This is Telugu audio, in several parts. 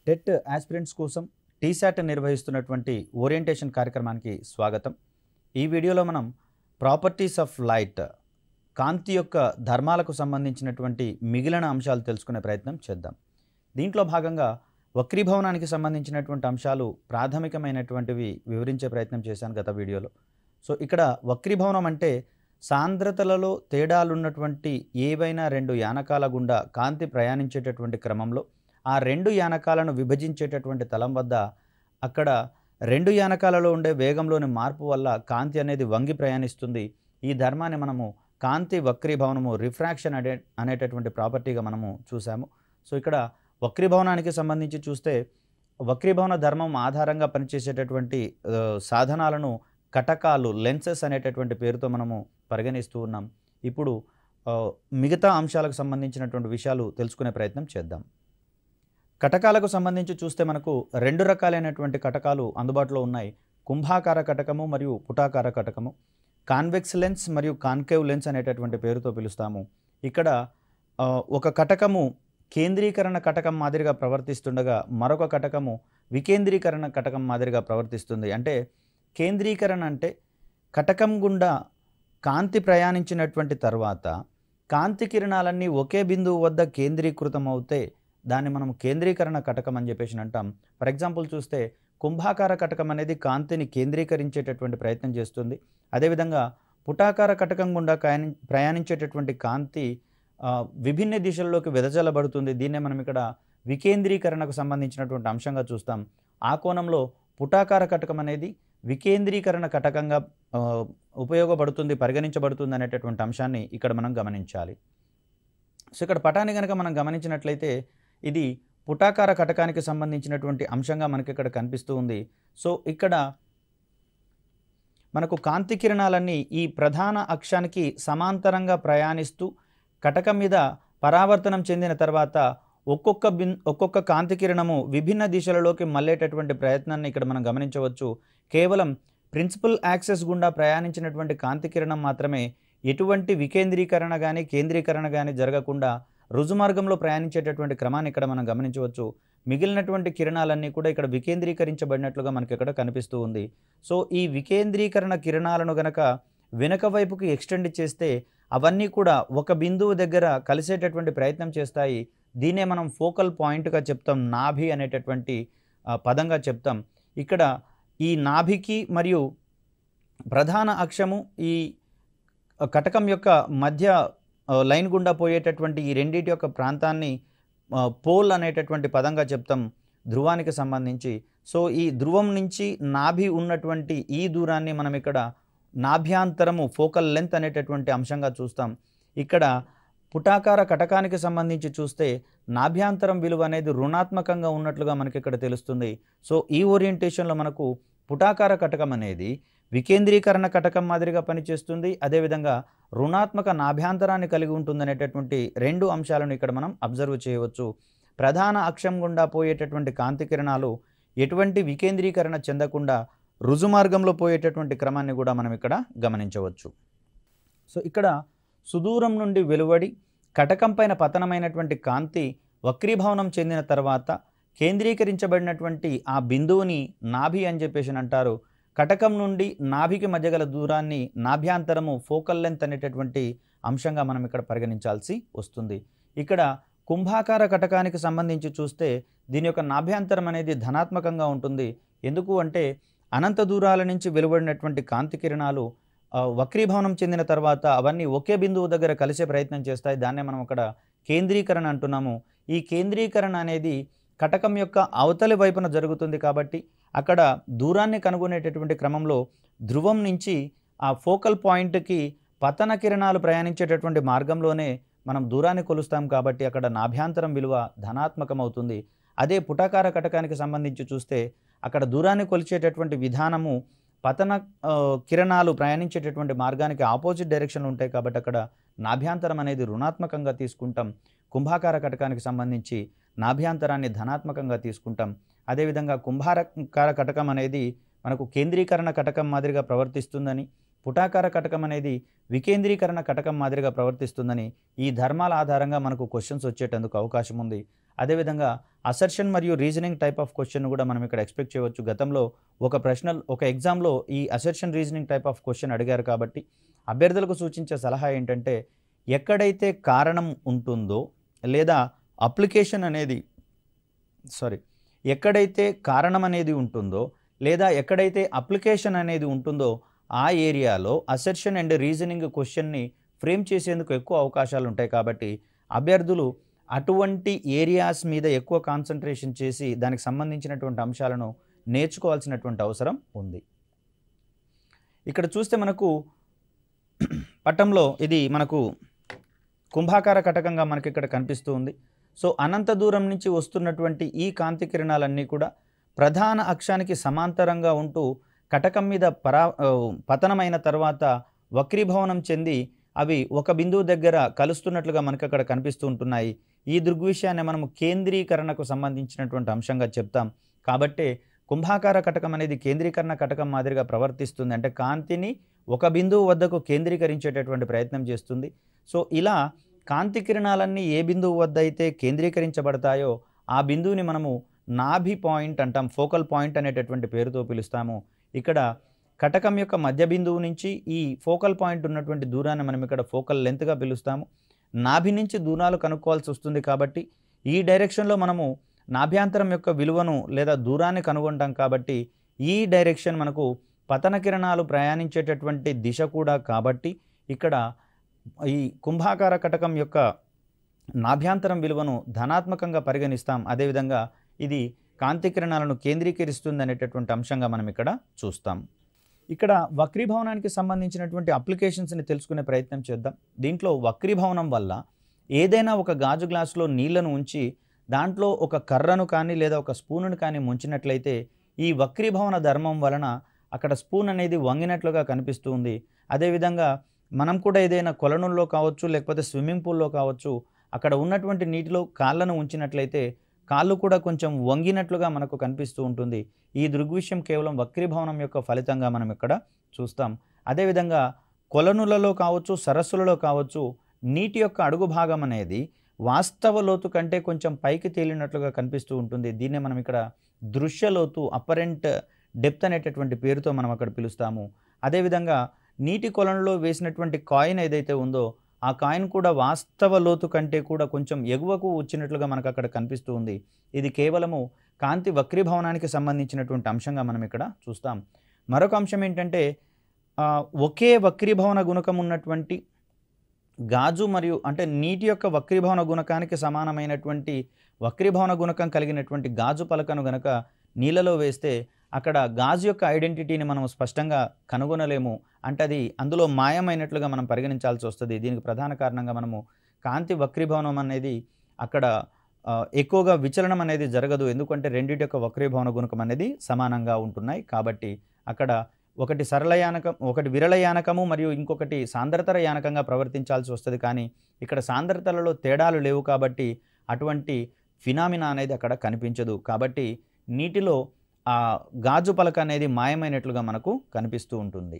టెట్ ఆస్పిరెంట్స్ కోసం టీశాట్ నిర్వహిస్తున్నటువంటి ఓరియంటేషన్ కార్యక్రమానికి స్వాగతం. ఈ వీడియోలో మనం ప్రాపర్టీస్ ఆఫ్ లైట్, కాంతి యొక్క ధర్మాలకు సంబంధించినటువంటి మిగిలిన అంశాలు తెలుసుకునే ప్రయత్నం చేద్దాం. దీంట్లో భాగంగా వక్రీభవనానికి సంబంధించినటువంటి అంశాలు ప్రాథమికమైనటువంటివి వివరించే ప్రయత్నం చేశాను గత వీడియోలో. సో ఇక్కడ వక్రీభవనం అంటే సాంద్రతలలో తేడాలున్నటువంటి ఏవైనా రెండు యానకాల గుండా కాంతి ప్రయాణించేటటువంటి క్రమంలో ఆ రెండు యానకాలను విభజించేటటువంటి తలం వద్ద అక్కడ రెండు యానకాలలో ఉండే వేగంలోని మార్పు వల్ల కాంతి అనేది వంగి ప్రయాణిస్తుంది. ఈ ధర్మాన్ని మనము కాంతి వక్రీభవనము, రిఫ్రాక్షన్ అనేటటువంటి ప్రాపర్టీగా మనము చూసాము. సో ఇక్కడ వక్రీభవనానికి సంబంధించి చూస్తే వక్రీభవన ధర్మం ఆధారంగా పనిచేసేటటువంటి సాధనాలను కటకాలు, లెన్సెస్ అనేటటువంటి పేరుతో మనము పరిగణిస్తూ ఉన్నాం. ఇప్పుడు మిగతా అంశాలకు సంబంధించినటువంటి విషయాలు తెలుసుకునే ప్రయత్నం చేద్దాం. కటకాలకు సంబంధించి చూస్తే మనకు రెండు రకాలైనటువంటి కటకాలు అందుబాటులో ఉన్నాయి. కుంభాకార కటకము మరియు పుటాకార కటకము. కాన్వెక్స్ లెన్స్ మరియు కాన్కేవ్ లెన్స్ అనేటటువంటి పేరుతో పిలుస్తాము. ఇక్కడ ఒక కటకము కేంద్రీకరణ కటకం మాదిరిగా ప్రవర్తిస్తుండగా మరొక కటకము వికేంద్రీకరణ కటకం మాదిరిగా ప్రవర్తిస్తుంది. అంటే కేంద్రీకరణ అంటే కటకం గుండా కాంతి ప్రయాణించినటువంటి తర్వాత కాంతి కిరణాలన్నీ ఒకే బిందువు వద్ద కేంద్రీకృతం అవుతే దాన్ని మనం కేంద్రీకరణ కటకం అని చెప్పేసి అంటాం. ఫర్ ఎగ్జాంపుల్ చూస్తే కుంభాకార కటకం అనేది కాంతిని కేంద్రీకరించేటటువంటి ప్రయత్నం చేస్తుంది. అదేవిధంగా పుటాకార కటకం గుండా ప్రయాణించేటటువంటి కాంతి విభిన్న దిశల్లోకి వెదజల్లబడుతుంది. దీన్నే మనం ఇక్కడ వికేంద్రీకరణకు సంబంధించినటువంటి అంశంగా చూస్తాం. ఆ కోణంలో పుటాకార కటకం అనేది వికేంద్రీకరణ కటకంగా ఉపయోగపడుతుంది, పరిగణించబడుతుంది అనేటటువంటి అంశాన్ని ఇక్కడ మనం గమనించాలి. సో ఇక్కడ పటాన్ని కనుక మనం గమనించినట్లయితే ఇది పుటాకార కటకానికి సంబంధించినటువంటి అంశంగా మనకి ఇక్కడ కనిపిస్తూ ఉంది. సో ఇక్కడ మనకు కాంతి కిరణాలన్నీ ఈ ప్రధాన అక్షానికి సమాంతరంగా ప్రయాణిస్తూ కటకం మీద పరావర్తనం చెందిన తర్వాత ఒక్కొక్క కాంతి కిరణము విభిన్న దిశలలోకి మళ్ళేటటువంటి ప్రయత్నాన్ని ఇక్కడ మనం గమనించవచ్చు. కేవలం ప్రిన్సిపల్ యాక్సెస్ గుండా ప్రయాణించినటువంటి కాంతి కిరణం మాత్రమే ఎటువంటి వికేంద్రీకరణ కానీ కేంద్రీకరణ కానీ జరగకుండా రుజుమార్గంలో ప్రయాణించేటటువంటి క్రమాన్ని ఇక్కడ మనం గమనించవచ్చు. మిగిలినటువంటి కిరణాలన్నీ కూడా ఇక్కడ వికేంద్రీకరించబడినట్లుగా మనకి ఇక్కడ కనిపిస్తూ ఉంది. సో ఈ వికేంద్రీకరణ కిరణాలను గనక వెనక వైపుకి ఎక్స్టెండ్ చేస్తే అవన్నీ కూడా ఒక బిందువు దగ్గర కలిసేటటువంటి ప్రయత్నం చేస్తాయి. దీన్నే మనం ఫోకల్ పాయింట్గా చెప్తాం, నాభి అనేటటువంటి పదంగా చెప్తాం. ఇక్కడ ఈ నాభికి మరియు ప్రధాన అక్షము ఈ కటకం యొక్క మధ్య లైన్ గుండా పోయేటటువంటి ఈ రెండింటి యొక్క ప్రాంతాన్ని పోల్ అనేటటువంటి పదంగా చెప్తాం ధ్రువానికి సంబంధించి. సో ఈ ధ్రువం నుంచి నాభి ఉన్నటువంటి ఈ దూరాన్ని మనం ఇక్కడ నాభ్యాంతరము, ఫోకల్ లెంత్ అనేటటువంటి అంశంగా చూస్తాం. ఇక్కడ పుటాకార కటకానికి సంబంధించి చూస్తే నాభ్యాంతరం విలువ అనేది రుణాత్మకంగా ఉన్నట్లుగా మనకి ఇక్కడ తెలుస్తుంది. సో ఈ ఓరియంటేషన్లో మనకు పుటాకార కటకం అనేది వికేంద్రీకరణ కటకం మాదిరిగా పనిచేస్తుంది, అదేవిధంగా రుణాత్మక నాభ్యాంతరాన్ని కలిగి ఉంటుందనేటటువంటి రెండు అంశాలను ఇక్కడ మనం అబ్జర్వ్ చేయవచ్చు. ప్రధాన అక్షం గుండా పోయేటటువంటి కాంతి కిరణాలు ఎటువంటి వికేంద్రీకరణ చెందకుండా రుజుమార్గంలో పోయేటటువంటి క్రమాన్ని కూడా మనం ఇక్కడ గమనించవచ్చు. సో ఇక్కడ సుదూరం నుండి వెలువడి కటకం పైన పతనమైనటువంటి కాంతి వక్రీభవనం చెందిన తర్వాత కేంద్రీకరించబడినటువంటి ఆ బిందువుని నాభి అని చెప్పేసి అంటారు. కటకం నుండి నాభికి మధ్య గల దూరాన్ని నాభ్యాంతరము, ఫోకల్ లెంత్ అనేటటువంటి అంశంగా మనం ఇక్కడ పరిగణించాల్సి వస్తుంది. ఇక్కడ కుంభాకార కటకానికి సంబంధించి చూస్తే దీని యొక్క నాభ్యాంతరం అనేది ధనాత్మకంగా ఉంటుంది. ఎందుకు అంటే అనంత దూరాల నుంచి వెలువడినటువంటి కాంతి కిరణాలు వక్రీభవనం చెందిన తర్వాత అవన్నీ ఒకే బిందువు దగ్గర కలిసే ప్రయత్నం చేస్తాయి. దాన్నే మనం అక్కడ కేంద్రీకరణ అంటున్నాము. ఈ కేంద్రీకరణ అనేది కటకం యొక్క అవతలి వైపున జరుగుతుంది కాబట్టి అక్కడ దూరాన్ని కనుగొనేటటువంటి క్రమంలో ధ్రువం నుంచి ఆ ఫోకల్ పాయింట్కి పతన కిరణాలు ప్రయాణించేటటువంటి మార్గంలోనే మనం దూరాన్ని కొలుస్తాం కాబట్టి అక్కడ నాభ్యాంతరం విలువ ధనాత్మకం అవుతుంది. అదే పుటాకార కటకానికి సంబంధించి చూస్తే అక్కడ దూరాన్ని కొలిచేటటువంటి విధానము పతన కిరణాలు ప్రయాణించేటటువంటి మార్గానికి ఆపోజిట్ డైరెక్షన్లు ఉంటాయి కాబట్టి అక్కడ నాభ్యాంతరం అనేది రుణాత్మకంగా తీసుకుంటాం. కుంభాకార కటకానికి సంబంధించి నాభ్యాంతరాన్ని ధనాత్మకంగా తీసుకుంటాం. అదేవిధంగా కుంభాకార కటకం అనేది మనకు కేంద్రీకరణ కటకం మాదిరిగా ప్రవర్తిస్తుందని, పుటాకార కటకం అనేది వికేంద్రీకరణ కటకం మాదిరిగా ప్రవర్తిస్తుందని ఈ ధర్మాల ఆధారంగా మనకు క్వశ్చన్స్ వచ్చేటందుకు అవకాశం ఉంది. అదేవిధంగా అసర్షన్ మరియు రీజనింగ్ టైప్ ఆఫ్ క్వశ్చన్ కూడా మనం ఇక్కడ ఎక్స్పెక్ట్ చేయవచ్చు. గతంలో ఒక ఎగ్జామ్లో ఈ assertion reasoning type of question అడిగారు కాబట్టి అభ్యర్థులకు సూచించే సలహా ఏంటంటే ఎక్కడైతే కారణం ఉంటుందో లేదా అప్లికేషన్ అనేది ఎక్కడైతే కారణం అనేది ఉంటుందో లేదా ఎక్కడైతే అప్లికేషన్ అనేది ఉంటుందో ఆ ఏరియాలో అసర్షన్ అండ్ రీజనింగ్ క్వశ్చన్ని ఫ్రేమ్ చేసేందుకు ఎక్కువ అవకాశాలు ఉంటాయి. కాబట్టి అభ్యర్థులు అటువంటి ఏరియాస్ మీద ఎక్కువ కాన్సన్ట్రేషన్ చేసి దానికి సంబంధించినటువంటి అంశాలను నేర్చుకోవాల్సినటువంటి అవసరం ఉంది. ఇక్కడ చూస్తే మనకు పటంలో ఇది మనకు కుంభాకార కటకంగా మనకి ఇక్కడ కనిపిస్తూ ఉంది. సో అనంత దూరం నుంచి వస్తున్నటువంటి ఈ కాంతి కిరణాలన్నీ కూడా ప్రధాన అక్షానికి సమాంతరంగా ఉంటూ కటకం మీద పతనమైన తర్వాత వక్రీభవనం చెంది అవి ఒక బిందువు దగ్గర కలుస్తున్నట్లుగా మనకు అక్కడ కనిపిస్తూ ఉంటున్నాయి. ఈ దృగ్విషయాన్ని మనము కేంద్రీకరణకు సంబంధించినటువంటి అంశంగా చెప్తాం. కాబట్టే కుంభాకార కటకం అనేది కేంద్రీకరణ కటకం మాదిరిగా ప్రవర్తిస్తుంది. అంటే కాంతిని ఒక బిందువు వద్దకు కేంద్రీకరించేటటువంటి ప్రయత్నం చేస్తుంది. సో ఇలా కాంతి కిరణాలన్నీ ఏ బిందువు వద్ద అయితే కేంద్రీకరించబడతాయో ఆ బిందువుని మనము నాభి పాయింట్ అంటాం, ఫోకల్ పాయింట్ అనేటటువంటి పేరుతో పిలుస్తాము. ఇక్కడ కటకం యొక్క మధ్య బిందువు నుంచి ఈ ఫోకల్ పాయింట్ ఉన్నటువంటి దూరాన్ని మనం ఇక్కడ ఫోకల్ లెంత్గా పిలుస్తాము. నాభి నుంచి దూరాలు కనుక్కోవాల్సి వస్తుంది కాబట్టి ఈ డైరెక్షన్లో మనము నాభ్యాంతరం యొక్క విలువను లేదా దూరాన్ని కనుగొంటాం. కాబట్టి ఈ డైరెక్షన్ మనకు పతన కిరణాలు ప్రయాణించేటటువంటి దిశ కూడా కాబట్టి ఇక్కడ ఈ కుంభాకార కటకం యొక్క నాభ్యాంతరం విలువను ధనాత్మకంగా పరిగణిస్తాం. అదేవిధంగా ఇది కాంతి కిరణాలను కేంద్రీకరిస్తుంది అనేటటువంటి అంశంగా మనం ఇక్కడ చూస్తాం. ఇక్కడ వక్రీభవనానికి సంబంధించినటువంటి అప్లికేషన్స్ని తెలుసుకునే ప్రయత్నం చేద్దాం. దీంట్లో వక్రీభవనం వల్ల ఏదైనా ఒక గాజు గ్లాసులో నీళ్లను ఉంచి దాంట్లో ఒక కర్రను కానీ లేదా ఒక స్పూనును కానీ ముంచినట్లయితే ఈ వక్రీభవన ధర్మం వలన అక్కడ స్పూన్ అనేది వంగినట్లుగా కనిపిస్తూ ఉంది. అదేవిధంగా మనం కూడా ఏదైనా కొలనుల్లో కావచ్చు లేకపోతే స్విమ్మింగ్ పూల్లో కావచ్చు అక్కడ ఉన్నటువంటి నీటిలో కాళ్ళను ఉంచినట్లయితే కాళ్ళు కూడా కొంచెం వంగినట్లుగా మనకు కనిపిస్తూ ఉంటుంది. ఈ దృగ్విషయం కేవలం వక్రీభవనం యొక్క ఫలితంగా మనం ఇక్కడ చూస్తాం. అదేవిధంగా కొలనులలో కావచ్చు సరస్సులలో కావచ్చు నీటి యొక్క అడుగు భాగం అనేది వాస్తవ లోతు కంటే కొంచెం పైకి తేలినట్లుగా కనిపిస్తూ ఉంటుంది. దీన్నే మనం ఇక్కడ దృశ్య లోతు, అపరెంట్ డెప్త్ అనేటటువంటి పేరుతో మనం అక్కడ పిలుస్తాము. అదేవిధంగా నీటి కొలనులో వేసినటువంటి కాయిన్ ఏదైతే ఉందో ఆ కాయిన్ కూడా వాస్తవ లోతు కంటే కూడా కొంచెం ఎగువకు వచ్చినట్లుగా మనకు అక్కడ కనిపిస్తూ ఉంది. ఇది కేవలము కాంతి వక్రీభవనానికి సంబంధించినటువంటి అంశంగా మనం ఇక్కడ చూస్తాం. మరొక అంశం ఏంటంటే ఒకే వక్రీభవన గుణకం ఉన్నటువంటి గాజు మరియు అంటే నీటి యొక్క వక్రీభవన గుణకానికి సమానమైనటువంటి వక్రీభవన గుణకం కలిగినటువంటి గాజు పలకను గనక నీళ్ళలో వేస్తే అక్కడ గాజు యొక్క ఐడెంటిటీని మనం స్పష్టంగా కనుగొనలేము. అంటే అది అందులో మాయమైనట్లుగా మనం పరిగణించాల్సి వస్తుంది. దీనికి ప్రధాన కారణంగా మనము కాంతి వక్రీభవనం అనేది అక్కడ ఎక్కువగా విచలనం అనేది జరగదు. ఎందుకంటే రెండింటి యొక్క వక్రీభవన గుణకం అనేది సమానంగా ఉంటున్నాయి. కాబట్టి అక్కడ ఒకటి సరళ యానకం, ఒకటి విరళ యానకము మరియు ఇంకొకటి సాంద్రతర యానకంగా ప్రవర్తించాల్సి వస్తుంది. కానీ ఇక్కడ సాంద్రతలలో తేడాలు లేవు కాబట్టి అటువంటి ఫినామినా అనేది అక్కడ కనిపించదు. కాబట్టి నీటిలో ఆ గాజు పలక అనేది మాయమైనట్లుగా మనకు కనిపిస్తూ ఉంటుంది.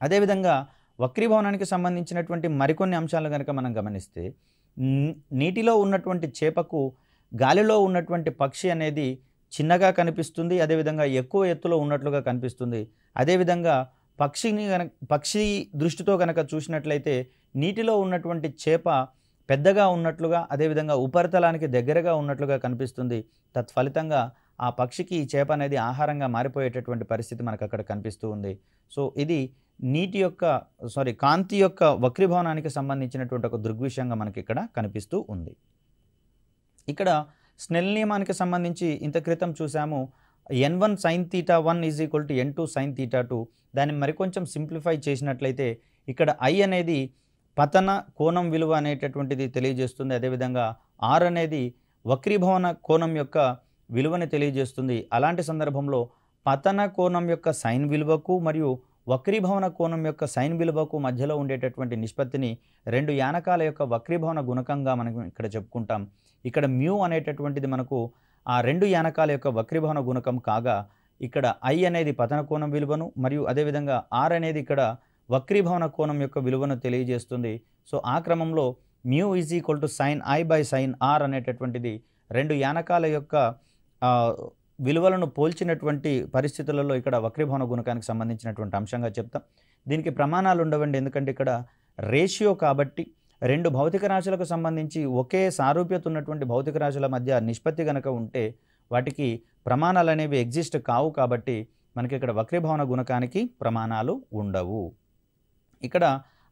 అదేవిధంగా వక్రీభవనానికి సంబంధించినటువంటి మరికొన్ని అంశాలు కనుక మనం గమనిస్తే నీటిలో ఉన్నటువంటి చేపకు గాలిలో ఉన్నటువంటి పక్షి అనేది చిన్నగా కనిపిస్తుంది. అదేవిధంగా ఎక్కువ ఎత్తులో ఉన్నట్లుగా కనిపిస్తుంది. అదేవిధంగా పక్షి దృష్టితో కనుక చూసినట్లయితే నీటిలో ఉన్నటువంటి చేప పెద్దగా ఉన్నట్లుగా అదేవిధంగా ఉపరితలానికి దగ్గరగా ఉన్నట్లుగా కనిపిస్తుంది. తత్ఫలితంగా ఆ పక్షికి ఈ చేప అనేది ఆహారంగా మారిపోయేటటువంటి పరిస్థితి మనకు అక్కడ కనిపిస్తూ ఉంది. సో ఇది కాంతి యొక్క వక్రీభవనానికి సంబంధించినటువంటి ఒక దృగ్విషయంగా మనకి ఇక్కడ కనిపిస్తూ ఉంది. ఇక్కడ స్నెల్ నియమానికి సంబంధించి ఇంత క్రితం చూసాము. n1 sin θ1 = n2 sin θ2. దాన్ని మరికొంచెం సింప్లిఫై చేసినట్లయితే ఇక్కడ I అనేది పతన కోణం విలువ అనేటటువంటిది తెలియజేస్తుంది. అదేవిధంగా R అనేది వక్రీభవన కోణం యొక్క విలువని తెలియజేస్తుంది. అలాంటి సందర్భంలో పతన కోణం యొక్క సైన్ విలువకు మరియు వక్రీభవన కోణం యొక్క సైన్ విలువకు మధ్యలో ఉండేటటువంటి నిష్పత్తిని రెండు యానకాల యొక్క వక్రీభవన గుణకంగా మనం ఇక్కడ చెప్పుకుంటాం. ఇక్కడ మ్యూ అనేటటువంటిది మనకు ఆ రెండు యానకాల యొక్క వక్రీభవన గుణకం కాగా ఇక్కడ I అనేది పతన కోణం విలువను మరియు అదేవిధంగా R అనేది ఇక్కడ వక్రీభవన కోణం యొక్క విలువను తెలియజేస్తుంది. సో ఆ క్రమంలో μ = sin I by sin R అనేటటువంటిది రెండు యానకాల యొక్క విలువలను పోల్చినటువంటి పరిస్థితులలో ఇక్కడ వక్రీభవన గుణకానికి సంబంధించినటువంటి అంశంగా చెప్తాం. దీనికి ప్రమాణాలు ఉండవండి, ఎందుకంటే ఇక్కడ రేషియో కాబట్టి రెండు భౌతిక రాశులకు సంబంధించి ఒకే సారూప్యత ఉన్నటువంటి భౌతిక రాశుల మధ్య నిష్పత్తి గనక ఉంటే వాటికి ప్రమాణాలు అనేవి ఎగ్జిస్ట్ కావు. కాబట్టి మనకి ఇక్కడ వక్రీభవన గుణకానికి ప్రమాణాలు ఉండవు. ఇక్కడ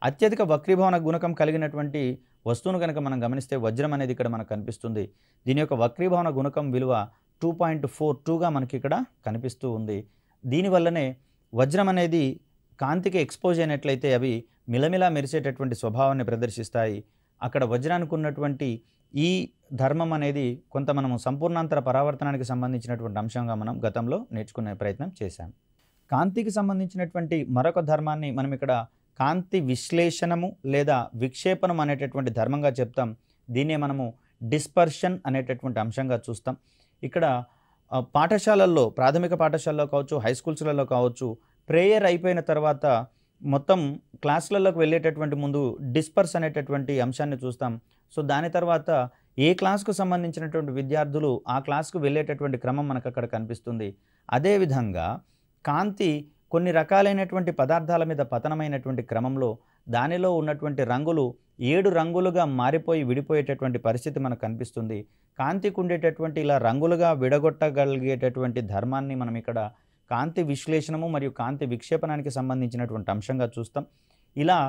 అత్యధిక వక్రీభవన గుణకం కలిగినటువంటి వస్తువును కనుక మనం గమనిస్తే వజ్రం అనేది ఇక్కడ మనకు కనిపిస్తుంది. దీని యొక్క వక్రీభవన గుణకం విలువ 2.42గా మనకి ఇక్కడ కనిపిస్తూ ఉంది. దీనివల్లనే వజ్రం అనేది కాంతికి ఎక్స్పోజ్ అయినట్లయితే అవి మిలమిలా మెరిసేటటువంటి స్వభావాన్ని ప్రదర్శిస్తాయి. అక్కడ వజ్రానికి ఉన్నటువంటి ఈ ధర్మం అనేది కొంత మనము సంపూర్ణాంతర పరావర్తనానికి సంబంధించినటువంటి అంశంగా మనం గతంలో నేర్చుకునే ప్రయత్నం చేశాం. కాంతికి సంబంధించినటువంటి మరొక ధర్మాన్ని మనం ఇక్కడ కాంతి విశ్లేషణము లేదా విక్షేపణం అనేటటువంటి ధర్మంగా చెప్తాం. దీన్నే మనము డిస్పర్షన్ అనేటటువంటి అంశంగా చూస్తాం. ఇక్కడ పాఠశాలల్లో, ప్రాథమిక పాఠశాలలో కావచ్చు, హై స్కూల్స్లలో కావచ్చు, ప్రేయర్ అయిపోయిన తర్వాత మొత్తం క్లాసులలోకి వెళ్ళేటటువంటి ముందు డిస్పర్స్ అనేటటువంటి అంశాన్ని చూస్తాం. సో దాని తర్వాత ఏ క్లాస్కు సంబంధించినటువంటి విద్యార్థులు ఆ క్లాస్కు వెళ్ళేటటువంటి క్రమం మనకు అక్కడ కనిపిస్తుంది. అదేవిధంగా కాంతి కొన్ని రకాలైనటువంటి పదార్థాల మీద పతనమైనటువంటి క్రమంలో దానిలో ఉన్నటువంటి రంగులు 7 రంగులుగా మారిపోయి విడిపోయేటటువంటి పరిస్థితి మనకు కనిపిస్తుంది. కాంతికి ఉండేటటువంటి ఇలా రంగులుగా విడగొట్టగలిగేటటువంటి ధర్మాన్ని మనం ఇక్కడ కాంతి విశ్లేషణము మరియు కాంతి విక్షేపణానికి సంబంధించినటువంటి అంశంగా చూస్తాం. ఇలా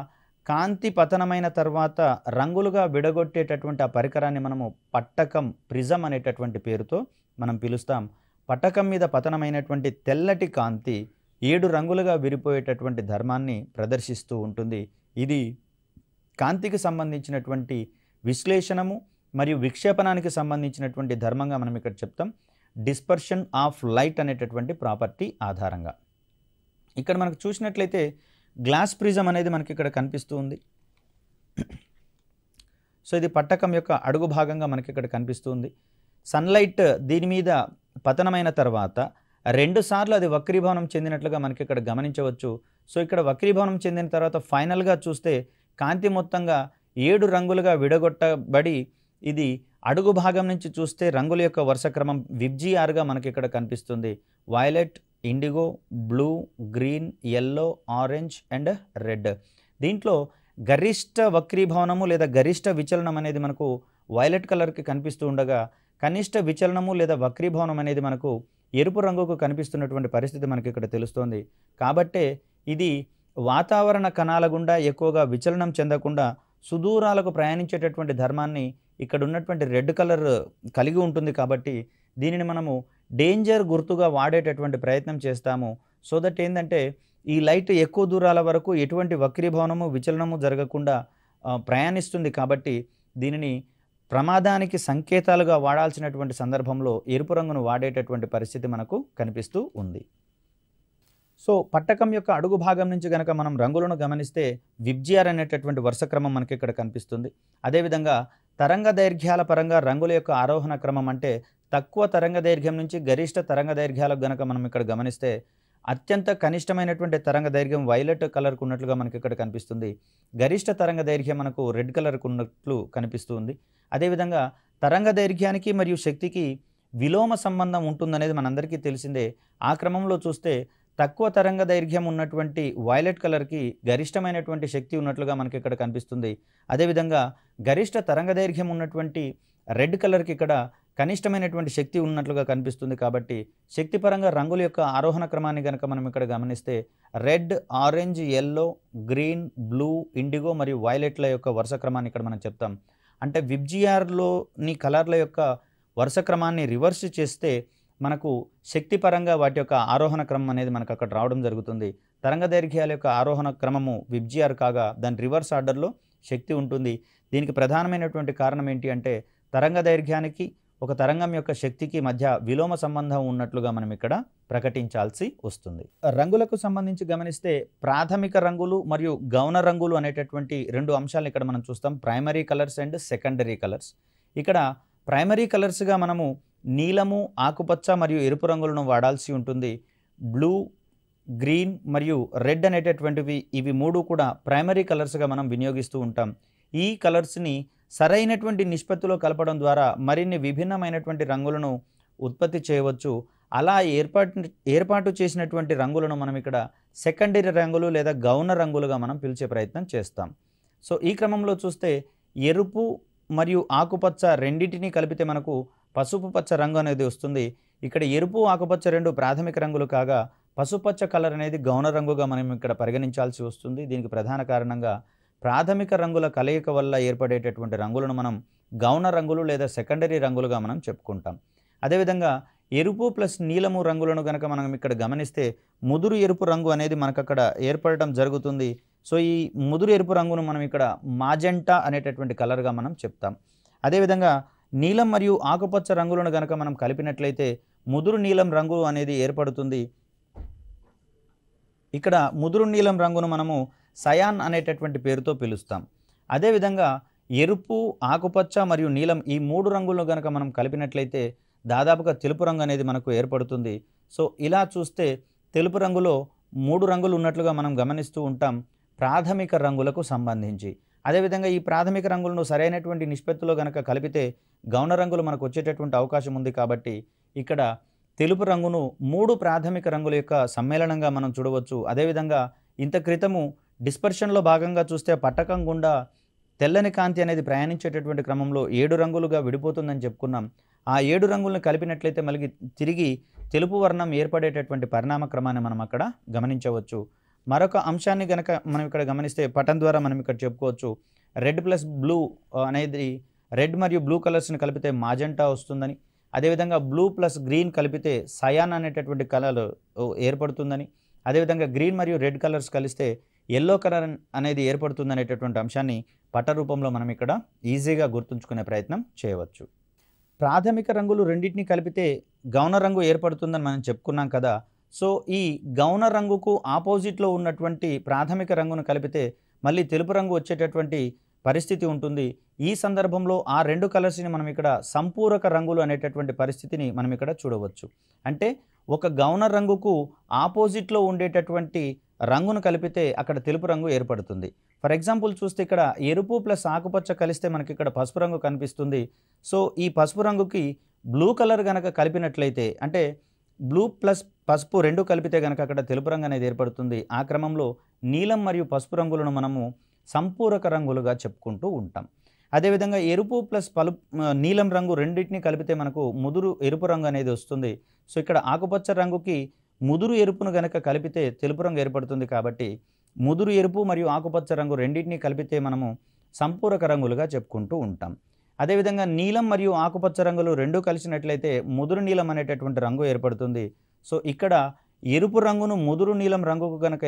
కాంతి పతనమైన తర్వాత రంగులుగా విడగొట్టేటటువంటి ఆ పరికరాన్ని మనము పట్టకం, ప్రిజం అనేటటువంటి పేరుతో మనం పిలుస్తాం. పట్టకం మీద పతనమైనటువంటి తెల్లటి కాంతి 7 రంగులుగా విరిపోయేటటువంటి ధర్మాన్ని ప్రదర్శిస్తూ ఉంటుంది. ఇది కాంతికి సంబంధించినటువంటి విశ్లేషణము మరియు విక్షేపణానికి సంబంధించినటువంటి ధర్మంగా మనం ఇక్కడ చెప్తాం. డిస్పర్షన్ ఆఫ్ లైట్ అనేటటువంటి ప్రాపర్టీ ఆధారంగా ఇక్కడ మనకు చూసినట్లయితే గ్లాస్ ప్రిజం అనేది మనకి ఇక్కడ కనిపిస్తూ ఉంది. సో ఇది పట్టకం యొక్క అడుగు భాగంగా మనకి ఇక్కడ కనిపిస్తూ ఉంది. సన్లైట్ దీని మీద పతనమైన తర్వాత 2 సార్లు అది వక్రీభవనం చెందినట్లుగా మనకి ఇక్కడ గమనించవచ్చు. సో ఇక్కడ వక్రీభవనం చెందిన తర్వాత ఫైనల్గా చూస్తే కాంతి మొత్తంగా 7 రంగులుగా విడగొట్టబడి ఇది అడుగు భాగం నుంచి చూస్తే రంగుల యొక్క వరుస క్రమం విబ్జిఆర్గా మనకి ఇక్కడ కనిపిస్తుంది. Violet, IndiGo, blue, green, yellow, orange and red. దీంట్లో గరిష్ట వక్రీభవనము లేదా గరిష్ట విచలనం అనేది మనకు వైలెట్ కలర్కి కనిపిస్తూ ఉండగా కనిష్ట విచలనము లేదా వక్రీభవనం అనేది మనకు ఎరుపు రంగుకు కనిపిస్తున్నటువంటి పరిస్థితి మనకి ఇక్కడ తెలుస్తోంది. కాబట్టే ఇది వాతావరణ కణాల గుండా ఎక్కువగా విచలనం చెందకుండా సుదూరాలకు ప్రయాణించేటటువంటి ధర్మాన్ని ఇక్కడ ఉన్నటువంటి రెడ్ కలర్ కలిగి ఉంటుంది. కాబట్టి దీనిని మనము డేంజర్ గుర్తుగా వాడేటటువంటి ప్రయత్నం చేస్తాము. సో దట్ ఏంటంటే ఈ లైట్ ఎక్కువ దూరాల వరకు ఎటువంటి వక్రీభవనము, విచలనము జరగకుండా ప్రయాణిస్తుంది. కాబట్టి దీనిని ప్రమాదానికి సంకేతాలుగా వాడాల్సినటువంటి సందర్భంలో ఎరుపు రంగును వాడేటటువంటి పరిస్థితి మనకు కనిపిస్తూ ఉంది. సో పట్టకం యొక్క అడుగు భాగం నుంచి కనుక మనం రంగులను గమనిస్తే విబ్జిఆర్ అనేటటువంటి వరుస క్రమం మనకి ఇక్కడ కనిపిస్తుంది. అదేవిధంగా తరంగ దైర్ఘ్యాల పరంగా రంగుల యొక్క ఆరోహణ క్రమం అంటే తక్కువ తరంగ దైర్ఘ్యం నుంచి గరిష్ట తరంగ దైర్ఘ్యాలకు గనక మనం ఇక్కడ గమనిస్తే అత్యంత కనిష్టమైనటువంటి తరంగ దైర్ఘ్యం వైలెట్ కలర్కు ఉన్నట్లుగా మనకి ఇక్కడ కనిపిస్తుంది. గరిష్ట తరంగ దైర్ఘ్యం మనకు రెడ్ కలర్కు ఉన్నట్లు కనిపిస్తుంది. అదేవిధంగా తరంగ దైర్ఘ్యానికి మరియు శక్తికి విలోమ సంబంధం ఉంటుందనేది మనందరికీ తెలిసిందే. ఆ క్రమంలో చూస్తే తక్కువ తరంగ దైర్ఘ్యం ఉన్నటువంటి వైలెట్ కలర్కి గరిష్టమైనటువంటి శక్తి ఉన్నట్లుగా మనకి ఇక్కడ కనిపిస్తుంది. అదేవిధంగా గరిష్ట తరంగ దైర్ఘ్యం ఉన్నటువంటి రెడ్ కలర్కి ఇక్కడ కనిష్టమైనటువంటి శక్తి ఉన్నట్లుగా కనిపిస్తుంది. కాబట్టి శక్తిపరంగా రంగుల యొక్క ఆరోహణ క్రమాన్ని కనుక మనం ఇక్కడ గమనిస్తే red, orange, yellow, green, blue, IndiGo మరియు వైలెట్ల యొక్క వరుస క్రమాన్ని ఇక్కడ మనం చెప్తాం. అంటే విబ్జిఆర్లోని కలర్ల యొక్క వరుస క్రమాన్ని రివర్స్ చేస్తే మనకు శక్తిపరంగా వాటి యొక్క ఆరోహణ క్రమం అనేది మనకు అక్కడ రావడం జరుగుతుంది. తరంగ దైర్ఘ్యాల యొక్క ఆరోహణ క్రమము విబ్జిఆర్ కాగా దాని రివర్స్ ఆర్డర్లో శక్తి ఉంటుంది. దీనికి ప్రధానమైనటువంటి కారణం ఏంటి అంటే తరంగ దైర్ఘ్యానికి ఒక తరంగం యొక్క శక్తికి మధ్య విలోమ సంబంధం ఉన్నట్లుగా మనం ఇక్కడ ప్రకటించాల్సి వస్తుంది. రంగులకు సంబంధించి గమనిస్తే ప్రాథమిక రంగులు మరియు గౌణ రంగులు అనేటటువంటి 2 అంశాలను ఇక్కడ మనం చూస్తాం. Primary colours and secondary colours. ఇక్కడ ప్రైమరీ కలర్స్గా మనము నీలము, ఆకుపచ్చ మరియు ఎరుపు రంగులను వాడాల్సి ఉంటుంది. బ్లూ, గ్రీన్ మరియు రెడ్ అనేటటువంటివి ఇవి 3 కూడా ప్రైమరీ కలర్స్గా మనం వినియోగిస్తూ ఉంటాం. ఈ కలర్స్ని సరైనటువంటి నిష్పత్తిలో కలపడం ద్వారా మరిన్ని విభిన్నమైనటువంటి రంగులను ఉత్పత్తి చేయవచ్చు. అలా ఏర్పాటు చేసినటువంటి రంగులను మనం ఇక్కడ సెకండరీ రంగులు లేదా గౌణ రంగులుగా మనం పిలిచే ప్రయత్నం చేస్తాం. సో ఈ క్రమంలో చూస్తే ఎరుపు మరియు ఆకుపచ్చ రెండింటినీ కలిపితే మనకు పసుపు పచ్చ రంగు అనేది వస్తుంది. ఇక్కడ ఎరుపు, ఆకుపచ్చ రెండు ప్రాథమిక రంగులు కాగా పసుపచ్చ కలర్ అనేది గౌణ రంగుగా మనం ఇక్కడ పరిగణించాల్సి వస్తుంది. దీనికి ప్రధాన కారణంగా ప్రాథమిక రంగుల కలయిక వల్ల ఏర్పడేటటువంటి రంగులను మనం గౌణ రంగులు లేదా సెకండరీ రంగులుగా మనం చెప్పుకుంటాం. అదేవిధంగా ఎరుపు ప్లస్ నీలము రంగులను కనుక మనం ఇక్కడ గమనిస్తే ముదురు ఎరుపు రంగు అనేది మనకు అక్కడ ఏర్పడటం జరుగుతుంది. సో ఈ ముదురు ఎరుపు రంగును మనం ఇక్కడ మాజెంటా అనేటటువంటి కలర్గా మనం చెప్తాం. అదేవిధంగా నీలం మరియు ఆకుపచ్చ రంగులను కనుక మనం కలిపినట్లయితే ముదురు నీలం రంగు అనేది ఏర్పడుతుంది. ఇక్కడ ముదురు నీలం రంగును మనము సయాన్ అనేటటువంటి పేరుతో పిలుస్తాం. అదేవిధంగా ఎరుపు, ఆకుపచ్చ మరియు నీలం ఈ 3 రంగులను కనుక మనం కలిపినట్లయితే దాదాపుగా తెలుపు రంగు అనేది మనకు ఏర్పడుతుంది. సో ఇలా చూస్తే తెలుపు రంగులో 3 రంగులు ఉన్నట్లుగా మనం గమనిస్తూ ఉంటాం ప్రాథమిక రంగులకు సంబంధించి. అదేవిధంగా ఈ ప్రాథమిక రంగులను సరైనటువంటి నిష్పత్తిలో కనుక కలిపితే గౌణ రంగులు మనకు వచ్చేటటువంటి అవకాశం ఉంది. కాబట్టి ఇక్కడ తెలుపు రంగును 3 ప్రాథమిక రంగుల యొక్క సమ్మేళనంగా మనం చూడవచ్చు. అదేవిధంగా ఇంత క్రితము డిస్పర్షన్లో భాగంగా చూస్తే పట్టకం గుండా తెల్లని కాంతి అనేది ప్రయాణించేటటువంటి క్రమంలో 7 రంగులుగా విడిపోతుందని చెప్పుకున్నాం. ఆ 7 రంగులను కలిపినట్లయితే మళ్ళీ తిరిగి తెలుపు వర్ణం ఏర్పడేటటువంటి పరిణామ క్రమాన్ని మనం అక్కడ గమనించవచ్చు. మరొక అంశాన్ని గనక మనం ఇక్కడ గమనిస్తే పటం ద్వారా మనం ఇక్కడ చెప్పుకోవచ్చు. రెడ్ ప్లస్ బ్లూ అనేది రెడ్ మరియు బ్లూ కలర్స్ని కలిపితే మాజెంటా వస్తుందని, అదేవిధంగా బ్లూ ప్లస్ గ్రీన్ కలిపితే సయాన్ అనేటటువంటి కలర్ ఏర్పడుతుందని, అదేవిధంగా గ్రీన్ మరియు రెడ్ కలర్స్ కలిస్తే ఎల్లో కలర్ అనేది ఏర్పడుతుందనేటటువంటి అంశాన్ని పట రూపంలో మనం ఇక్కడ ఈజీగా గుర్తుంచుకునే ప్రయత్నం చేయవచ్చు. ప్రాథమిక రంగులు రెండింటిని కలిపితే గౌణ రంగు ఏర్పడుతుందని మనం చెప్పుకున్నాం కదా. సో ఈ గౌణ రంగుకు ఆపోజిట్లో ఉన్నటువంటి ప్రాథమిక రంగును కలిపితే మళ్ళీ తెలుపు రంగు వచ్చేటటువంటి పరిస్థితి ఉంటుంది. ఈ సందర్భంలో ఆ 2 కలర్స్ని మనం ఇక్కడ సంపూరక రంగులు అనేటటువంటి పరిస్థితిని మనం ఇక్కడ చూడవచ్చు. అంటే ఒక గౌణ రంగుకు ఆపోజిట్లో ఉండేటటువంటి రంగును కలిపితే అక్కడ తెలుపు రంగు ఏర్పడుతుంది. ఫర్ ఎగ్జాంపుల్ చూస్తే ఇక్కడ ఎరుపు ప్లస్ ఆకుపచ్చ కలిస్తే మనకి ఇక్కడ పసుపు రంగు కనిపిస్తుంది. సో ఈ పసుపు రంగుకి బ్లూ కలర్ కనుక కలిపినట్లయితే అంటే బ్లూ ప్లస్ పసుపు 2 కలిపితే కనుక అక్కడ తెలుపు రంగు అనేది ఏర్పడుతుంది. ఆ క్రమంలో నీలం మరియు పసుపు రంగులను మనము సంపూరక రంగులుగా చెప్పుకుంటూ ఉంటాం. అదేవిధంగా ఎరుపు ప్లస్ నీలం రంగు రెండింటిని కలిపితే మనకు ముదురు ఎరుపు రంగు అనేది వస్తుంది. సో ఇక్కడ ఆకుపచ్చ రంగుకి ముదురు ఎరుపును గనక కలిపితే తెలుపు రంగు ఏర్పడుతుంది. కాబట్టి ముదురు ఎరుపు మరియు ఆకుపచ్చ రంగు రెండింటిని కలిపితే మనము సంపూరక రంగులుగా చెప్పుకుంటూ ఉంటాం. అదేవిధంగా నీలం మరియు ఆకుపచ్చ రంగులు 2 కలిసినట్లయితే ముదురు నీలం అనేటటువంటి రంగు ఏర్పడుతుంది. సో ఇక్కడ ఎరుపు రంగును ముదురు నీలం రంగుకు కనుక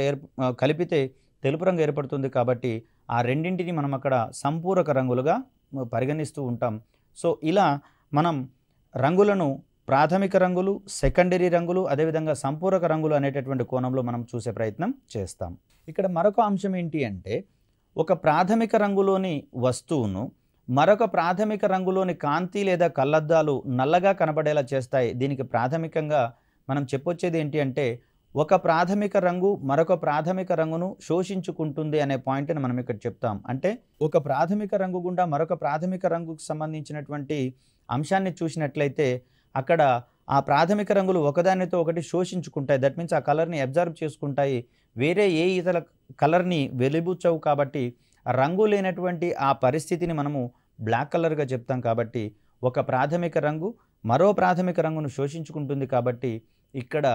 కలిపితే తెలుపు రంగు ఏర్పడుతుంది. కాబట్టి ఆ రెండింటిని మనం అక్కడ సంపూరక రంగులుగా పరిగణిస్తూ ఉంటాం. సో ఇలా మనం రంగులను ప్రాథమిక రంగులు, సెకండరీ రంగులు, అదేవిధంగా సంపూరక రంగులు అనేటటువంటి కోణంలో మనం చూసే ప్రయత్నం చేస్తాం. ఇక్కడ మరొక అంశం ఏంటి అంటే ఒక ప్రాథమిక రంగులోని వస్తువును మరొక ప్రాథమిక రంగులోని కాంతి లేదా కళ్ళద్దాలు నల్లగా కనబడేలా చేస్తాయి. దీనికి ప్రాథమికంగా మనం చెప్పొచ్చేది ఏంటి అంటే ఒక ప్రాథమిక రంగు మరొక ప్రాథమిక రంగును శోషించుకుంటుంది అనే పాయింట్ని మనం ఇక్కడ చెప్తాం. అంటే ఒక ప్రాథమిక రంగు గుండా మరొక ప్రాథమిక రంగుకు సంబంధించినటువంటి అంశాన్ని చూసినట్లయితే అక్కడ ఆ ప్రాథమిక రంగులు ఒకదానితో ఒకటి శోషించుకుంటాయి. దట్ మీన్స్ ఆ కలర్ని అబ్జర్వ్ చేసుకుంటాయి. వేరే ఏ ఇతర కలర్ని వెలిబుచ్చవు. కాబట్టి రంగు లేనటువంటి ఆ పరిస్థితిని మనము బ్లాక్ కలర్గా చెప్తాం. కాబట్టి ఒక ప్రాథమిక రంగు మరో ప్రాథమిక రంగును శోషించుకుంటుంది. కాబట్టి ఇక్కడ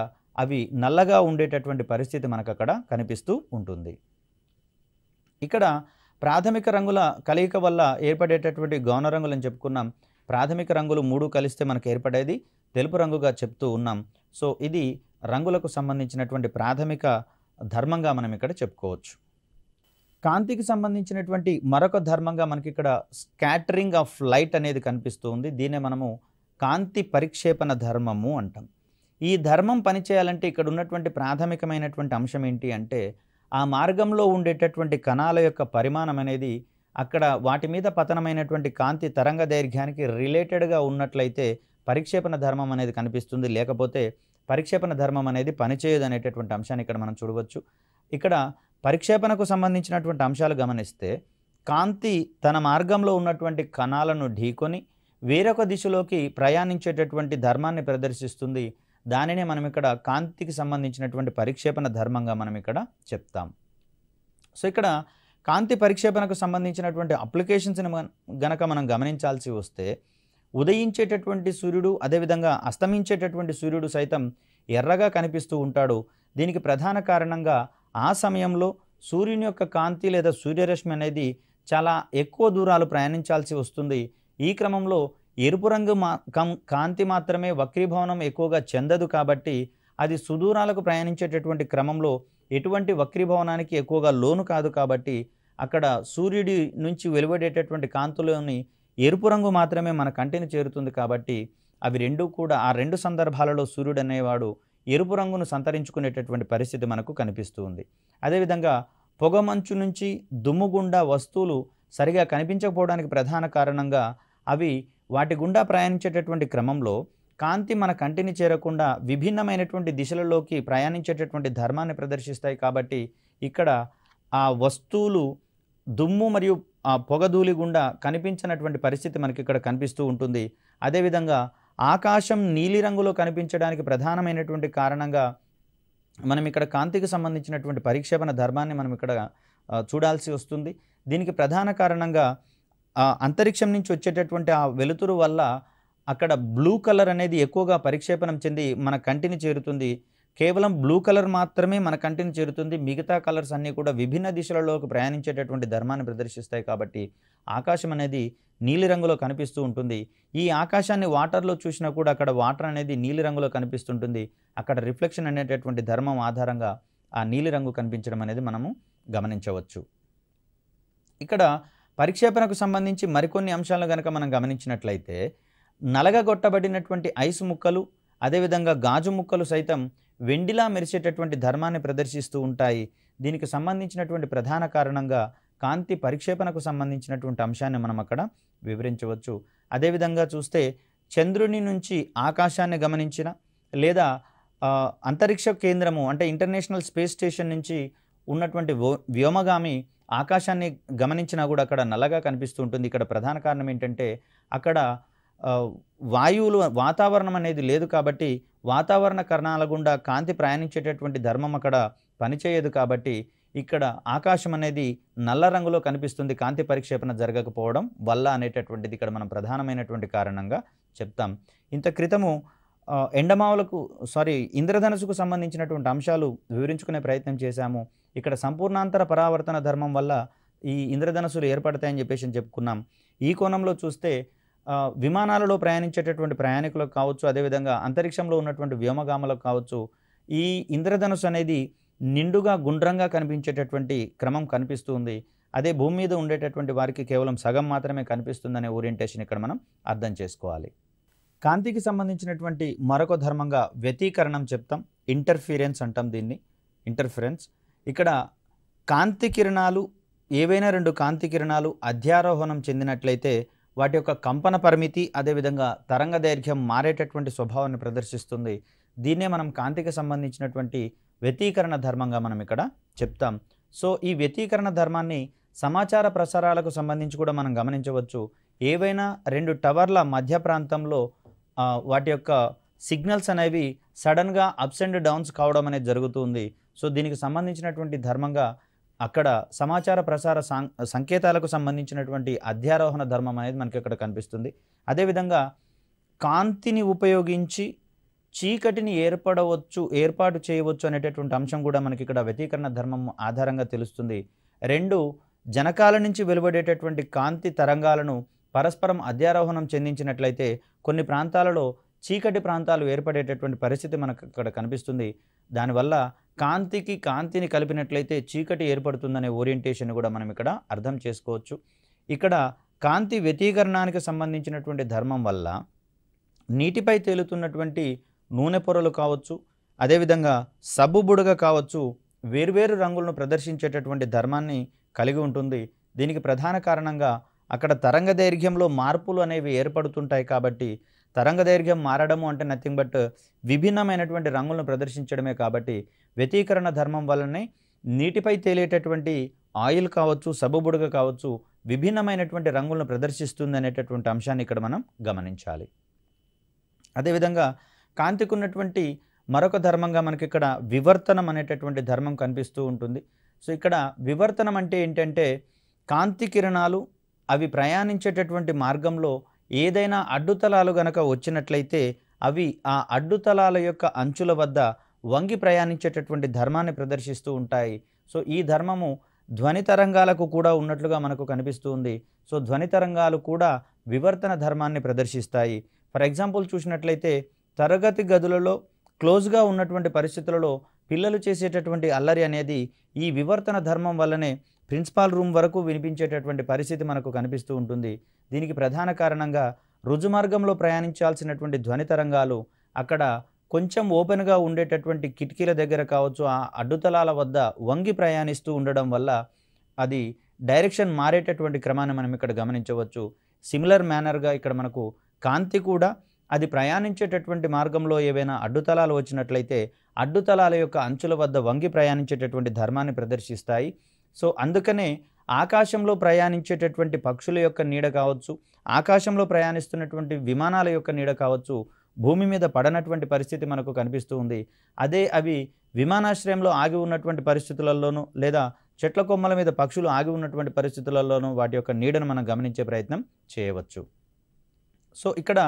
అవి నల్లగా ఉండేటటువంటి పరిస్థితి మనకు అక్కడ కనిపిస్తూ ఉంటుంది. ఇక్కడ ప్రాథమిక రంగుల కలయిక వల్ల ఏర్పడేటటువంటి గౌణ రంగులు అని చెప్పుకున్నాం. ప్రాథమిక రంగులు 3 కలిస్తే మనకు ఏర్పడేది తెలుపు రంగుగా చెప్తూ ఉన్నాం. సో ఇది రంగులకు సంబంధించినటువంటి ప్రాథమిక ధర్మంగా మనం ఇక్కడ చెప్పుకోవచ్చు. కాంతికి సంబంధించినటువంటి మరొక ధర్మంగా మనకి ఇక్కడ స్కాటరింగ్ ఆఫ్ లైట్ అనేది కనిపిస్తూ ఉంది. దీన్నే మనము కాంతి పరిక్షేపణ ధర్మము అంటాం. ఈ ధర్మం పనిచేయాలంటే ఇక్కడ ఉన్నటువంటి ప్రాథమికమైనటువంటి అంశం ఏంటి అంటే ఆ మార్గంలో ఉండేటటువంటి కణాల యొక్క పరిమాణం అనేది అక్కడ వాటి మీద పతనమైనటువంటి కాంతి తరంగ దైర్ఘ్యానికి రిలేటెడ్గా ఉన్నట్లయితే పరిక్షేపణ ధర్మం అనేది కనిపిస్తుంది, లేకపోతే పరిక్షేపణ ధర్మం అనేది పనిచేయదు అనేటటువంటి అంశాన్ని ఇక్కడ మనం చూడవచ్చు. ఇక్కడ పరిక్షేపణకు సంబంధించినటువంటి అంశాలు గమనిస్తే కాంతి తన మార్గంలో ఉన్నటువంటి కణాలను ఢీకొని వేరొక దిశలోకి ప్రయాణించేటటువంటి ధర్మాన్ని ప్రదర్శిస్తుంది. దానినే మనం ఇక్కడ కాంతికి సంబంధించినటువంటి పరిక్షేపణ ధర్మంగా మనం ఇక్కడ చెప్తాం. సో ఇక్కడ కాంతి పరిక్షేపణకు సంబంధించినటువంటి అప్లికేషన్స్ని గనక మనం గమనించాల్సి వస్తే ఉదయించేటటువంటి సూర్యుడు అదేవిధంగా అస్తమించేటటువంటి సూర్యుడు సైతం ఎర్రగా కనిపిస్తూ ఉంటాడు. దీనికి ప్రధాన కారణంగా ఆ సమయంలో సూర్యుని యొక్క కాంతి లేదా సూర్యరశ్మి అనేది చాలా ఎక్కువ దూరాలు ప్రయాణించాల్సి వస్తుంది. ఈ క్రమంలో ఎరుపు రంగు కాంతి మాత్రమే వక్రీభవనం ఎక్కువగా చెందదు కాబట్టి అది సుదూరాలకు ప్రయాణించేటటువంటి క్రమంలో ఎటువంటి వక్రీభవనానికి ఎక్కువగా లోను కాదు కాబట్టి అక్కడ సూర్యుడి నుంచి వెలువడేటటువంటి కాంతులోని ఎరుపు రంగు మాత్రమే మన కంటిని చేరుతుంది. కాబట్టి అవి రెండూ కూడా ఆ రెండు సందర్భాలలో సూర్యుడు అనేవాడు ఎరుపు రంగును సంతరించుకునేటటువంటి పరిస్థితి మనకు కనిపిస్తూ ఉంది. అదేవిధంగా పొగమంచు నుంచి దుమ్ము గుండా వస్తువులు సరిగా కనిపించకపోవడానికి ప్రధాన కారణంగా అవి వాటి గుండా ప్రయాణించేటటువంటి క్రమంలో కాంతి మన కంటిని చేరకుండా విభిన్నమైనటువంటి దిశలలోకి ప్రయాణించేటటువంటి ధర్మాన్ని ప్రదర్శిస్తాయి. కాబట్టి ఇక్కడ ఆ వస్తువులు దుమ్ము మరియు ఆ పొగధూళి గుండా కనిపించినటువంటి పరిస్థితి మనకి ఇక్కడ కనిపిస్తూ ఉంటుంది. అదేవిధంగా ఆకాశం నీలిరంగులో కనిపించడానికి ప్రధానమైనటువంటి కారణంగా మనం ఇక్కడ కాంతికి సంబంధించినటువంటి పరిక్షేపణ ధర్మాన్ని మనం ఇక్కడ చూడాల్సి వస్తుంది. దీనికి ప్రధాన కారణంగా అంతరిక్షం నుంచి వచ్చేటటువంటి ఆ వెలుతురు వల్ల అక్కడ బ్లూ కలర్ అనేది ఎక్కువగా పరిక్షేపణం చెంది మన కంటిని చేరుతుంది. కేవలం బ్లూ కలర్ మాత్రమే మన కంటిని చేరుతుంది. మిగతా కలర్స్ అన్నీ కూడా విభిన్న దిశలలోకి ప్రయాణించేటటువంటి ధర్మాన్ని ప్రదర్శిస్తాయి. కాబట్టి ఆకాశం అనేది నీలిరంగులో కనిపిస్తూ ఉంటుంది. ఈ ఆకాశాన్ని వాటర్లో చూసినా కూడా అక్కడ వాటర్ అనేది నీలిరంగులో కనిపిస్తుంటుంది. అక్కడ రిఫ్లెక్షన్ అనేటటువంటి ధర్మం ఆధారంగా ఆ నీలిరంగు కనిపించడం అనేది మనము గమనించవచ్చు. ఇక్కడ పరిక్షేపణకు సంబంధించి మరికొన్ని అంశాలను కనుక మనం గమనించినట్లయితే నలగగొట్టబడినటువంటి ఐస్ ముక్కలు అదేవిధంగా గాజు ముక్కలు సైతం వెండిలా మెరిసేటటువంటి ధర్మాన్ని ప్రదర్శిస్తూ ఉంటాయి. దీనికి సంబంధించినటువంటి ప్రధాన కారణంగా కాంతి పరిక్షేపణకు సంబంధించినటువంటి అంశాన్ని మనం అక్కడ వివరించవచ్చు. అదేవిధంగా చూస్తే చంద్రుని నుంచి ఆకాశాన్ని గమనించిన లేదా అంతరిక్ష కేంద్రము అంటే ఇంటర్నేషనల్ స్పేస్ స్టేషన్ నుంచి ఉన్నటువంటి వ్యోమగామి ఆకాశాన్ని గమనించినా కూడా అక్కడ నల్లగా కనిపిస్తూ ఉంటుంది. ఇక్కడ ప్రధాన కారణం ఏంటంటే అక్కడ వాతావరణం అనేది లేదు కాబట్టి వాతావరణ కరణాల గుండా కాంతి ప్రయాణించేటటువంటి ధర్మం అక్కడ పనిచేయదు. కాబట్టి ఇక్కడ ఆకాశం అనేది నల్ల రంగులో కనిపిస్తుంది కాంతి పరిక్షేపణ జరగకపోవడం వల్ల అనేటటువంటిది ఇక్కడ మనం ప్రధానమైనటువంటి కారణంగా చెప్తాం. ఇంత క్రితము ఇంద్రధనుసుకు సంబంధించినటువంటి అంశాలు వివరించుకునే ప్రయత్నం చేశాము. ఇక్కడ సంపూర్ణాంతర పరావర్తన ధర్మం వల్ల ఈ ఇంద్రధనుసులు ఏర్పడతాయని చెప్పేసి చెప్పుకున్నాం. ఈ కోణంలో చూస్తే విమానాలలో ప్రయాణించేటటువంటి ప్రయాణికులకు కావచ్చు అదేవిధంగా అంతరిక్షంలో ఉన్నటువంటి వ్యోమగాములకు కావచ్చు ఈ ఇంద్రధనుసు అనేది నిండుగా గుండ్రంగా కనిపించేటటువంటి క్రమం కనిపిస్తుంది. అదే భూమి మీద ఉండేటటువంటి వారికి కేవలం సగం మాత్రమే కనిపిస్తుందనే ఓరియంటేషన్ ఇక్కడ మనం అర్థం చేసుకోవాలి. కాంతికి సంబంధించినటువంటి మరొక ధర్మంగా వ్యతీకరణం చెప్తాం. ఇంటర్ఫీరెన్స్ అంటాం దీన్ని, ఇంటర్ఫరెన్స్. ఇక్కడ కాంతి కిరణాలు ఏవైనా రెండు కాంతి కిరణాలు అధ్యారోహణం చెందినట్లయితే వాటి యొక్క కంపన పరిమితి అదేవిధంగా తరంగ దైర్ఘ్యం మారేటటువంటి స్వభావాన్ని ప్రదర్శిస్తుంది. దీన్నే మనం కాంతికి సంబంధించినటువంటి వ్యతీకరణ ధర్మంగా మనం ఇక్కడ చెప్తాం. సో ఈ వ్యతీకరణ ధర్మాన్ని సమాచార ప్రసారాలకు సంబంధించి కూడా మనం గమనించవచ్చు. ఏవైనా రెండు టవర్ల మధ్య ప్రాంతంలో వాటి యొక్క సిగ్నల్స్ అనేవి సడన్గా అప్స్ అండ్ డౌన్స్ కావడం అనేది జరుగుతుంది. సో దీనికి సంబంధించినటువంటి ధర్మంగా అక్కడ సమాచార ప్రసార సంకేతాలకు సంబంధించినటువంటి అధ్యారోహణ ధర్మం అనేది మనకి ఇక్కడ కనిపిస్తుంది. అదేవిధంగా కాంతిని ఉపయోగించి చీకటిని ఏర్పాటు చేయవచ్చు అనేటటువంటి అంశం కూడా మనకి ఇక్కడ వ్యతీకరణ ధర్మం ఆధారంగా తెలుస్తుంది. రెండు జనకాల నుంచి వెలువడేటటువంటి కాంతి తరంగాలను పరస్పరం అధ్యారోహణం చెందించినట్లయితే కొన్ని ప్రాంతాలలో చీకటి ప్రాంతాలు ఏర్పడేటటువంటి పరిస్థితి మనకు ఇక్కడ కనిపిస్తుంది. దానివల్ల కాంతిని కలిపినట్లయితే చీకటి ఏర్పడుతుందనే ఓరియంటేషన్ కూడా మనం ఇక్కడ అర్థం చేసుకోవచ్చు. ఇక్కడ కాంతి వ్యతీకరణానికి సంబంధించినటువంటి ధర్మం వల్ల నీటిపై తేలుతున్నటువంటి నూనె పొరలు కావచ్చు అదేవిధంగా సబ్బు బుడగ కావచ్చు వేర్వేరు రంగులను ప్రదర్శించేటటువంటి ధర్మాన్ని కలిగి ఉంటుంది. దీనికి ప్రధాన కారణంగా అక్కడ తరంగ దైర్ఘ్యంలో మార్పులు అనేవి ఏర్పడుతుంటాయి. కాబట్టి తరంగదైర్ఘ్యం మారడము అంటే నథింగ్ బట్ విభిన్నమైనటువంటి రంగులను ప్రదర్శించడమే. కాబట్టి వ్యతీకరణ ధర్మం వల్లనే నీటిపై తేలేటటువంటి ఆయిల్ కావచ్చు, సబ్బుబుడగ కావచ్చు, విభిన్నమైనటువంటి రంగులను ప్రదర్శిస్తుంది అనేటటువంటి అంశాన్ని ఇక్కడ మనం గమనించాలి. అదేవిధంగా కాంతికి ఉన్నటువంటి మరొక ధర్మంగా మనకి ఇక్కడ వివర్తనం అనేటటువంటి ధర్మం కనిపిస్తూ ఉంటుంది. సో ఇక్కడ వివర్తనం అంటే ఏంటంటే కాంతి కిరణాలు అవి ప్రయాణించేటటువంటి మార్గంలో ఏదైనా అడ్డుతలాలు గనక వచ్చినట్లయితే అవి ఆ అడ్డుతలాల యొక్క అంచుల వద్ద వంగి ప్రయాణించేటటువంటి ధర్మాన్ని ప్రదర్శిస్తూ ఉంటాయి. సో ఈ ధర్మము ధ్వని తరంగాలకు కూడా ఉన్నట్లుగా మనకు కనిపిస్తూ ఉంది. సో ధ్వని తరంగాలు కూడా వివర్తన ధర్మాన్ని ప్రదర్శిస్తాయి. ఫర్ ఎగ్జాంపుల్ చూసినట్లయితే తరగతి గదులలో క్లోజ్గా ఉన్నటువంటి పరిస్థితులలో పిల్లలు చేసేటటువంటి అల్లరి అనేది ఈ వివర్తన ధర్మం వల్లనే ప్రిన్సిపాల్ రూమ్ వరకు వినిపించేటటువంటి పరిస్థితి మనకు కనిపిస్తూ ఉంటుంది. దీనికి ప్రధాన కారణంగా రుజుమార్గంలో ప్రయాణించాల్సినటువంటి ధ్వని తరంగాలు అక్కడ కొంచెం ఓపెన్గా ఉండేటటువంటి కిటికీల దగ్గర కావచ్చు, ఆ అడ్డుతలాల వద్ద వంగి ప్రయాణిస్తూ ఉండడం వల్ల అది డైరెక్షన్ మారేటటువంటి క్రమాన్ని మనం ఇక్కడ గమనించవచ్చు. సిమిలర్ మేనర్గా ఇక్కడ మనకు కాంతి కూడా అది ప్రయాణించేటటువంటి మార్గంలో ఏవైనా అడ్డుతలాలు వచ్చినట్లయితే అడ్డుతలాల యొక్క అంచుల వద్ద వంగి ప్రయాణించేటటువంటి ధర్మాన్ని ప్రదర్శిస్తాయి. సో అందుకనే ఆకాశంలో ప్రయాణించేటటువంటి పక్షుల యొక్క నీడ కావచ్చు, ఆకాశంలో ప్రయాణిస్తున్నటువంటి విమానాల యొక్క నీడ కావచ్చు, భూమి మీద పడనటువంటి పరిస్థితి మనకు కనిపిస్తూ ఉంది. అదే అవి విమానాశ్రయంలో ఆగి ఉన్నటువంటి పరిస్థితులలోనూ లేదా చెట్ల కొమ్మల మీద పక్షులు ఆగి ఉన్నటువంటి పరిస్థితులలోనూ వాటి యొక్క నీడను మనం గమనించే ప్రయత్నం చేయవచ్చు. సో ఇక్కడ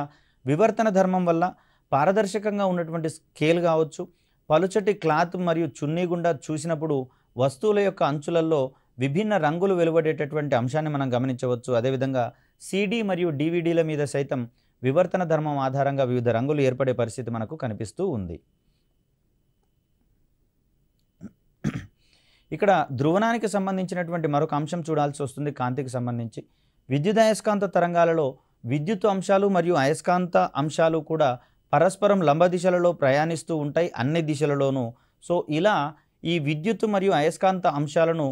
వివర్తన ధర్మం వల్ల పారదర్శకంగా ఉన్నటువంటి స్కేల్ కావచ్చు, పలుచటి క్లాత్ మరియు చున్నీ గుండా చూసినప్పుడు వస్తువుల యొక్క అంచులలో విభిన్న రంగులు వెలువడేటటువంటి అంశాన్ని మనం గమనించవచ్చు. అదేవిధంగా సీడీ మరియు డివిడీల మీద సైతం వివర్తన ధర్మం ఆధారంగా వివిధ రంగులు ఏర్పడే పరిస్థితి మనకు కనిపిస్తూ ఉంది. ఇక్కడ ధ్రువణానికి సంబంధించినటువంటి మరొక అంశం చూడాల్సి వస్తుంది. కాంతికి సంబంధించి విద్యుదయస్కాంత తరంగాలలో విద్యుత్ అంశాలు మరియు అయస్కాంత అంశాలు కూడా పరస్పరం లంబ దిశలలో ప్రయాణిస్తూ ఉంటాయి అన్ని దిశలలోనూ. సో ఇలా ఈ విద్యుత్ మరియు అయస్కాంత అంశాలను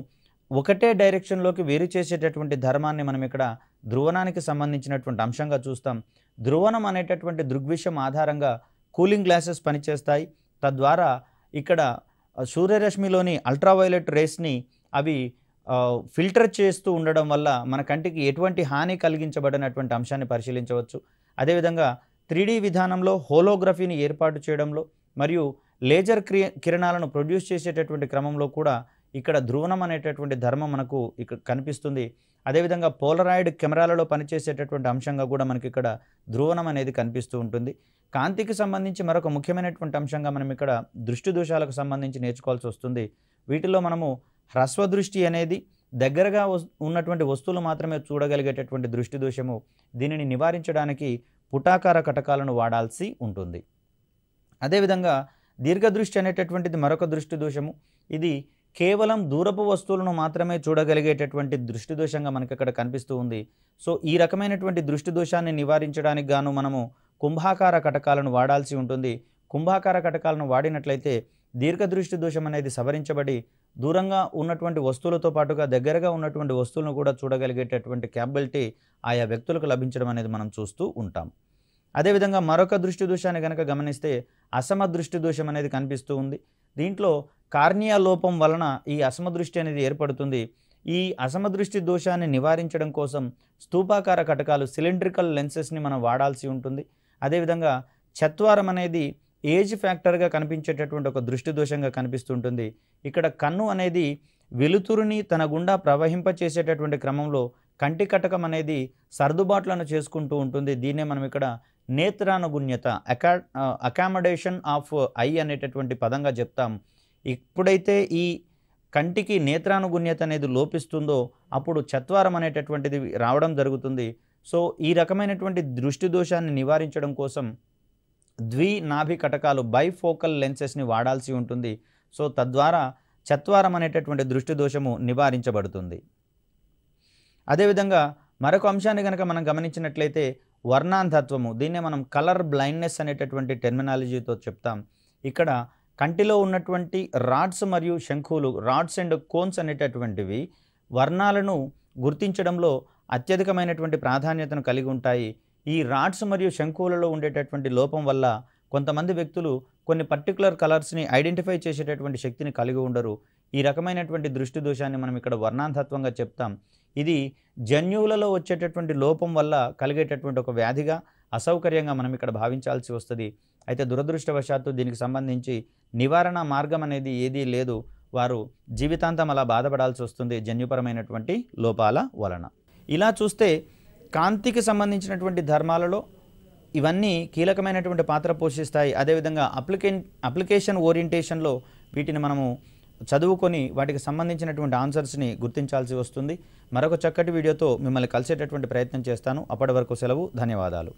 ఒకటే డైరెక్షన్లోకి వేరు చేసేటటువంటి ధర్మాన్ని మనం ఇక్కడ ధ్రువణానికి సంబంధించినటువంటి అంశంగా చూస్తాం. ధ్రువణం అనేటటువంటి దృగ్విషయం ఆధారంగా కూలింగ్ గ్లాసెస్ పనిచేస్తాయి. తద్వారా ఇక్కడ సూర్యరశ్మిలోని అల్ట్రావైలెట్ రేస్ని అవి ఫిల్టర్ చేస్తూ ఉండడం వల్ల మన కంటికి ఎటువంటి హాని కలిగించబడినటువంటి అంశాన్ని పరిశీలించవచ్చు. అదేవిధంగా 3D విధానంలో హోలోగ్రఫీని ఏర్పాటు చేయడంలో మరియు లేజర్ కిరణాలను ప్రొడ్యూస్ చేసేటటువంటి క్రమంలో కూడా ఇక్కడ ధ్రువణం అనేటటువంటి ధర్మం మనకు ఇక్కడ కనిపిస్తుంది. అదేవిధంగా పోలరాయిడ్ కెమెరాలలో పనిచేసేటటువంటి అంశంగా కూడా మనకి ఇక్కడ ధ్రువణం అనేది కనిపిస్తూ ఉంటుంది. కాంతికి సంబంధించి మరొక ముఖ్యమైనటువంటి అంశంగా మనం ఇక్కడ దృష్టి దోషాలకు సంబంధించి నేర్చుకోవాల్సి వస్తుంది. వీటిలో మనము హ్రస్వ దృష్టి అనేది దగ్గరగా ఉన్నటువంటి వస్తువులు మాత్రమే చూడగలిగేటటువంటి దృష్టి దోషము. దీనిని నివారించడానికి పుటాకార కటకాలను వాడాల్సి ఉంటుంది. అదేవిధంగా దీర్ఘదృష్టి అనేటటువంటిది మరొక దృష్టి దోషము. ఇది కేవలం దూరపు వస్తువులను మాత్రమే చూడగలిగేటటువంటి దృష్టి దోషంగా మనకి ఇక్కడ కనిపిస్తూ ఉంది. సో ఈ రకమైనటువంటి దృష్టి దోషాన్ని నివారించడానికి గాను మనము కుంభాకార కటకాలను వాడాల్సి ఉంటుంది. కుంభాకార కటకాలను వాడినట్లయితే దీర్ఘదృష్టి దోషం అనేది సవరించబడి దూరంగా ఉన్నటువంటి వస్తువులతో పాటుగా దగ్గరగా ఉన్నటువంటి వస్తువులను కూడా చూడగలిగేటటువంటి క్యాపబిలిటీ ఆయా వ్యక్తులకు లభించడం అనేది మనం చూస్తూ ఉంటాం. అదేవిధంగా మరొక దృష్టి దోషాన్ని కనుక గమనిస్తే అసమదృష్టి దోషం అనేది కనిపిస్తూ ఉంది. దీంట్లో కార్నియా లోపం వలన ఈ అసమదృష్టి అనేది ఏర్పడుతుంది. ఈ అసమదృష్టి దోషాన్ని నివారించడం కోసం స్తూపాకార కటకాలు సిలిండ్రికల్ లెన్సెస్ని మనం వాడాల్సి ఉంటుంది. అదేవిధంగా చత్వారం అనేది ఏజ్ ఫ్యాక్టర్గా కనిపించేటటువంటి ఒక దృష్టి దోషంగా కనిపిస్తుంటుంది. ఇక్కడ కన్ను అనేది వెలుతురుని తన గుండా ప్రవహింపచేసేటటువంటి క్రమంలో కంటి కటకం అనేది సర్దుబాట్లను చేసుకుంటూ ఉంటుంది. దీన్నే మనం ఇక్కడ నేత్రానుగుణ్యత అకామడేషన్ ఆఫ్ ఐ అనేటటువంటి పదంగా చెప్తాం. ఎప్పుడైతే ఈ కంటికి నేత్రానుగుణ్యత అనేది లోపిస్తుందో అప్పుడు చత్వారం అనేటటువంటిది రావడం జరుగుతుంది. సో ఈ రకమైనటువంటి దృష్టి దోషాన్ని నివారించడం కోసం ద్వినాభి కటకాలు బైఫోకల్ లెన్సెస్ని వాడాల్సి ఉంటుంది. సో తద్వారా చత్వారం అనేటటువంటి దృష్టి దోషము నివారించబడుతుంది. అదేవిధంగా మరొక అంశాన్ని కనుక మనం గమనించినట్లయితే వర్ణాంధత్వము, దీన్నే మనం కలర్ బ్లైండ్నెస్ అనేటటువంటి టెర్మినాలజీతో చెప్తాం. ఇక్కడ కంటిలో ఉన్నటువంటి రాడ్స్ మరియు శంఖులు, రాడ్స్ అండ్ కోన్స్ అనేటటువంటివి వర్ణాలను గుర్తించడంలో అత్యధికమైనటువంటి ప్రాధాన్యతను కలిగి ఉంటాయి. ఈ రాడ్స్ మరియు శంకువులలో ఉండేటటువంటి లోపం వల్ల కొంతమంది వ్యక్తులు కొన్ని పర్టికులర్ కలర్స్ని ఐడెంటిఫై చేసేటటువంటి శక్తిని కలిగి ఉండరు. ఈ రకమైనటువంటి దృష్టి దోషాన్ని మనం ఇక్కడ వర్ణాంతత్వంగా చెప్తాం. ఇది జన్యువులలో వచ్చేటటువంటి లోపం వల్ల కలిగేటటువంటి ఒక వ్యాధిగా, అసౌకర్యంగా మనం ఇక్కడ భావించాల్సి వస్తుంది. అయితే దురదృష్టవశాత్తు దీనికి సంబంధించి నివారణ మార్గం అనేది ఏదీ లేదు. వారు జీవితాంతం అలా బాధపడాల్సి వస్తుంది జన్యుపరమైనటువంటి లోపాల వలన. ఇలా చూస్తే కాంతికి సంబంధించినటువంటి ధర్మాలలో ఇవన్నీ కీలకమైనటువంటి పాత్ర పోషిస్తాయి. అదేవిధంగా అప్లికేషన్ ఓరియంటేషన్లో వీటిని మనము చదువుకొని వాటికి సంబంధించినటువంటి ఆన్సర్స్ని గుర్తించాల్సి వస్తుంది. మరొక చక్కటి వీడియోతో మిమ్మల్ని కలిసేటటువంటి ప్రయత్నం చేస్తాను. అప్పటి వరకు సెలవు. ధన్యవాదాలు.